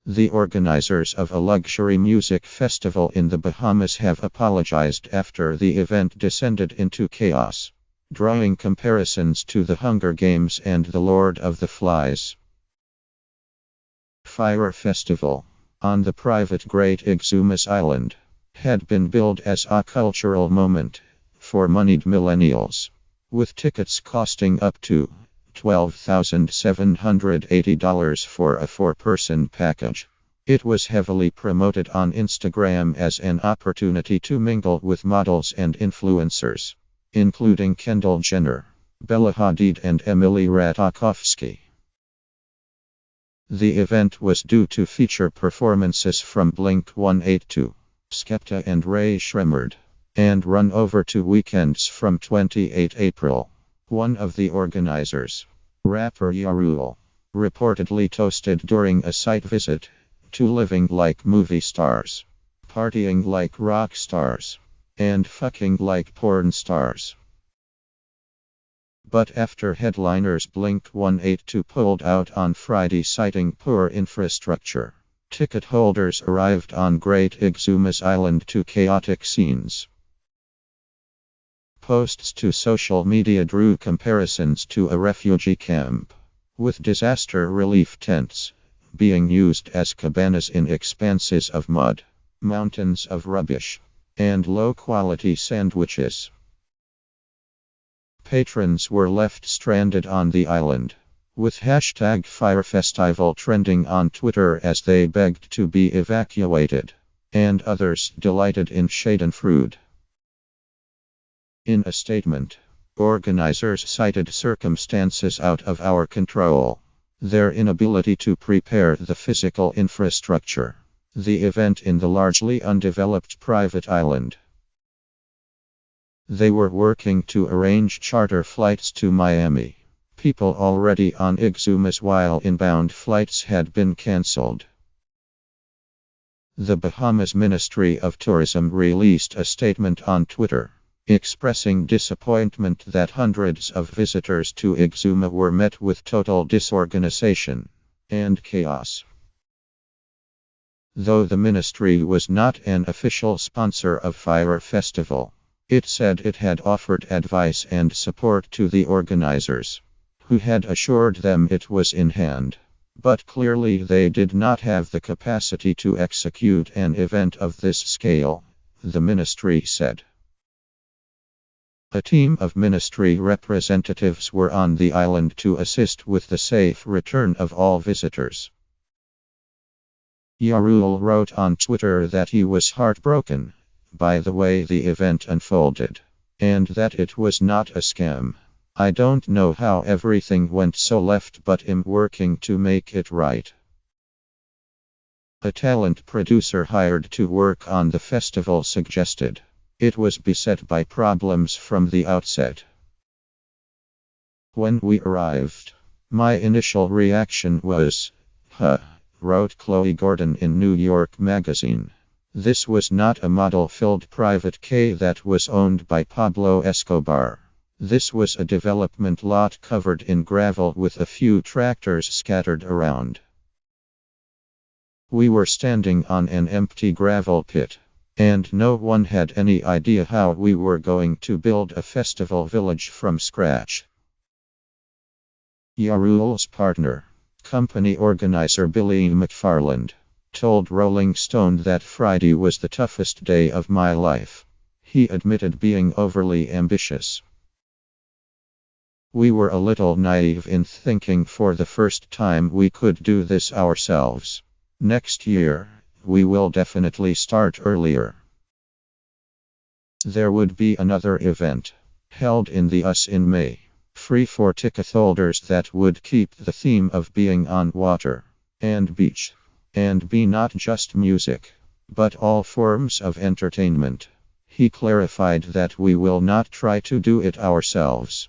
The organizers of a luxury music festival in the Bahamas have apologized after the event descended into chaos, drawing comparisons to the Hunger Games and the Lord of the Flies. Fyre Festival, on the private Great Exumas Island, had been billed as a cultural moment for moneyed millennials, with tickets costing up to $12,780 for a four-person package. It was heavily promoted on Instagram as an opportunity to mingle with models and influencers, including Kendall Jenner, Bella Hadid and Emily Ratajkowski. The event was due to feature performances from Blink-182, Skepta and Ray Shremmerd, and run over 2 weekends from 28 April. One of the organizers, rapper Yarul, reportedly toasted during a site visit to living like movie stars, partying like rock stars, and fucking like porn stars. But after headliners Blink-182 pulled out on Friday citing poor infrastructure, ticket holders arrived on Great Exumas Island to chaotic scenes. Posts to social media drew comparisons to a refugee camp, with disaster relief tents being used as cabanas in expanses of mud, mountains of rubbish, and low-quality sandwiches. Patrons were left stranded on the island, with hashtag Fyre Festival trending on Twitter as they begged to be evacuated, and others delighted in schadenfreude. In a statement, organizers cited circumstances out of our control, their inability to prepare the physical infrastructure, the event in the largely undeveloped private island. They were working to arrange charter flights to Miami. People already on Exumas while inbound flights had been cancelled. The Bahamas Ministry of Tourism released a statement on Twitter, expressing disappointment that hundreds of visitors to Exuma were met with total disorganization and chaos. Though the ministry was not an official sponsor of Fyre Festival, it said it had offered advice and support to the organizers, who had assured them it was in hand. But clearly they did not have the capacity to execute an event of this scale, the ministry said. A team of ministry representatives were on the island to assist with the safe return of all visitors. Yarul wrote on Twitter that he was heartbroken by the way the event unfolded, and that it was not a scam. I don't know how everything went so left, but I'm working to make it right. A talent producer hired to work on the festival suggested it was beset by problems from the outset. When we arrived, my initial reaction was, wrote Chloe Gordon in New York Magazine. This was not a model-filled private K that was owned by Pablo Escobar. This was a development lot covered in gravel with a few tractors scattered around. We were standing on an empty gravel pit, and no one had any idea how we were going to build a festival village from scratch. Yarul's partner, company organizer Billy McFarland, told Rolling Stone that Friday was the toughest day of my life. He admitted being overly ambitious. We were a little naive in thinking for the first time we could do this ourselves. Next year, we will definitely start earlier. There would be another event, held in the US in May, free for ticket holders, that would keep the theme of being on water and beach, and be not just music, but all forms of entertainment. He clarified that we will not try to do it ourselves.